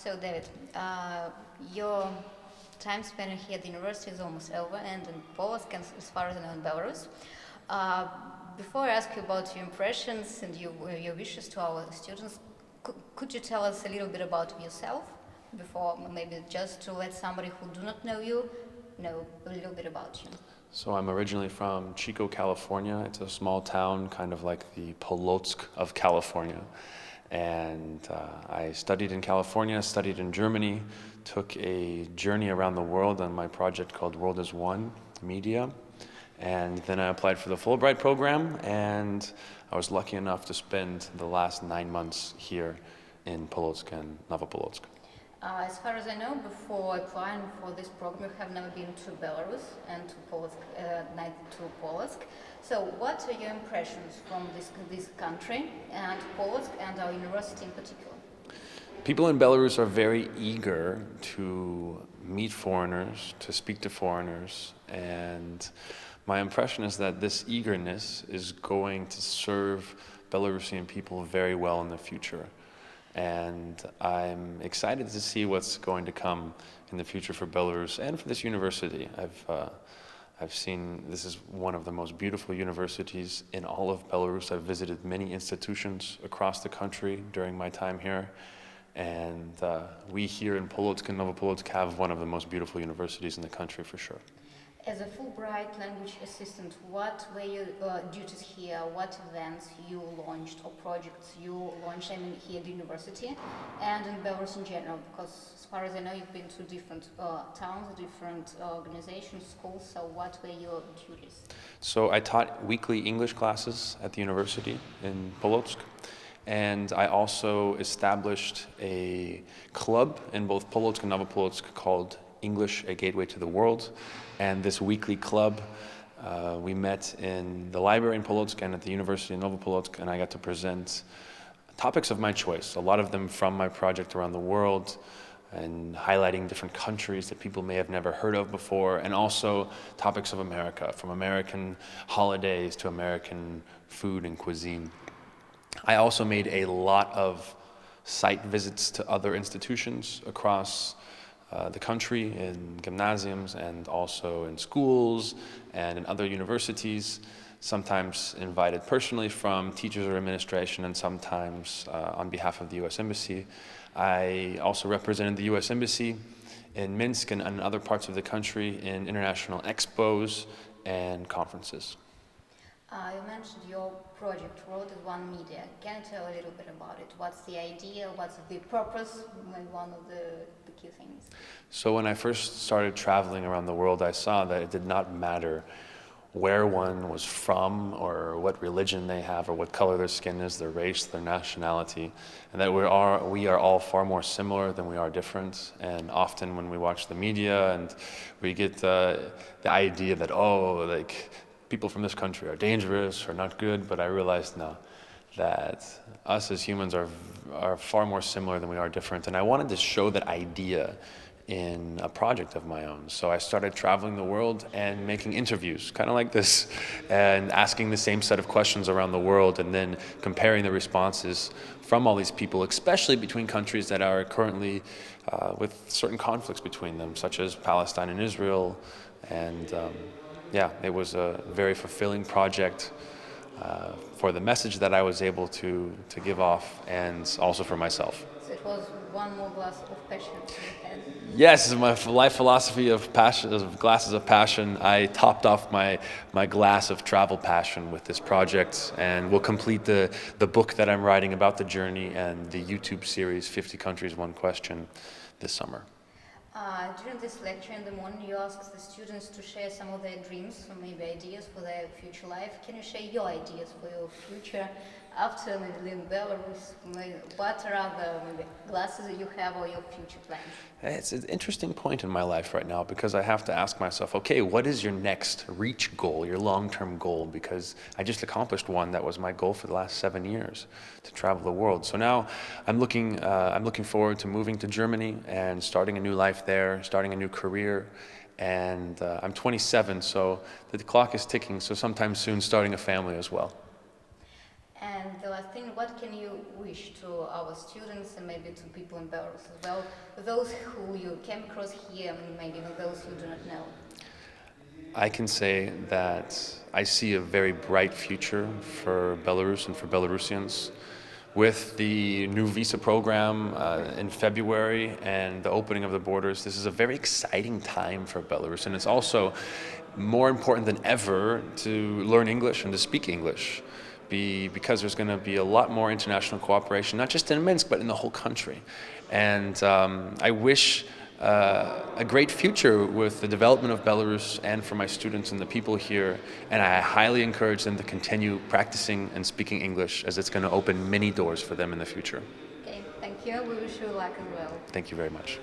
So, David, your time spent here at the university is almost over, and in Polotsk, and as far as I know, in Belarus. Uh, Before I ask you about your impressions and your wishes to our students, could you tell us a little bit about yourself before, maybe just to let somebody who do not know you know a little bit about you? So I'm originally from Chico, California. It's a small town, kind of like the Polotsk of California. And I studied in California, studied in Germany, took a journey around the world on my project called World as One Media. And then I applied for the Fulbright program, and I was lucky enough to spend the last 9 months here in Polotsk and Novopolotsk. As far as I know, before applying for this program, you have never been to Belarus and to Polotsk, neither to Polotsk. So, what are your impressions from this country and Polotsk and our university in particular? People in Belarus are very eager to meet foreigners, to speak to foreigners, and my impression is that this eagerness is going to serve Belarusian people very well in the future. And I'm excited to see what's going to come in the future for Belarus and for this university. I've seen this is one of the most beautiful universities in all of Belarus. I've visited many institutions across the country during my time here. And we here in Polotsk and Novopolotsk have one of the most beautiful universities in the country for sure. As a Fulbright language assistant, what were your duties here? What events you launched or projects you launched, here at the university and in Belarus in general? Because as far as I know, you've been to different towns, different organizations, schools, so what were your duties? So I taught weekly English classes at the university in Polotsk. And I also established a club in both Polotsk and Novopolotsk called English, A Gateway to the World. And this weekly club, we met in the library in Polotsk and at the University in Novopolotsk, and I got to present topics of my choice, a lot of them from my project around the world, and highlighting different countries that people may have never heard of before, and also topics of America, from American holidays to American food and cuisine. I also made a lot of site visits to other institutions across the country, in gymnasiums and also in schools and in other universities, sometimes invited personally from teachers or administration and sometimes on behalf of the U.S. Embassy. I also represented the U.S. Embassy in Minsk and in other parts of the country in international expos and conferences. You mentioned your project, World as One Media. Can you tell a little bit about it? What's the idea? What's the purpose? Maybe one of the key things. So when I first started traveling around the world, I saw that it did not matter where one was from or what religion they have or what color their skin is, their race, their nationality, and that we are all far more similar than we are different. And often when we watch the media and we get the idea that, people from this country are dangerous or not good, but I realized no, that us as humans are far more similar than we are different. And I wanted to show that idea in a project of my own. So I started traveling the world and making interviews, kind of like this, and asking the same set of questions around the world and then comparing the responses from all these people, especially between countries that are currently with certain conflicts between them, such as Palestine and Israel. And it was a very fulfilling project for the message that I was able to give off and also for myself. So it was one more glass of passion you had. Yes, my life philosophy of passion, of glasses of passion. I topped off my glass of travel passion with this project, and we'll complete the book that I'm writing about the journey and the YouTube series 50 Countries, One Question this summer. During this lecture in the morning, you asked the students to share some of their dreams or maybe ideas for their future life. Can you share your ideas for your future after maybe in Belarus? What are other maybe glasses that you have or your future plans? It's an interesting point in my life right now because I have to ask myself, okay, what is your next reach goal, your long-term goal? Because I just accomplished one that was my goal for the last 7 years, to travel the world. So now I'm looking forward to moving to Germany and starting a new life there, starting a new career. And I'm 27, so the clock is ticking. So sometime soon, starting a family as well. And And the last thing, what can you wish to our students and maybe to people in Belarus as well, those who you came across here and maybe even those you do not know? I can say that I see a very bright future for Belarus and for Belarusians. With the new visa program in February and the opening of the borders, this is a very exciting time for Belarus, and it's also more important than ever to learn English and to speak English, because there's going to be a lot more international cooperation, not just in Minsk, but in the whole country. And I wish a great future with the development of Belarus and for my students and the people here, and I highly encourage them to continue practicing and speaking English, as it's going to open many doors for them in the future. Okay, thank you. We wish you luck as well. Thank you very much.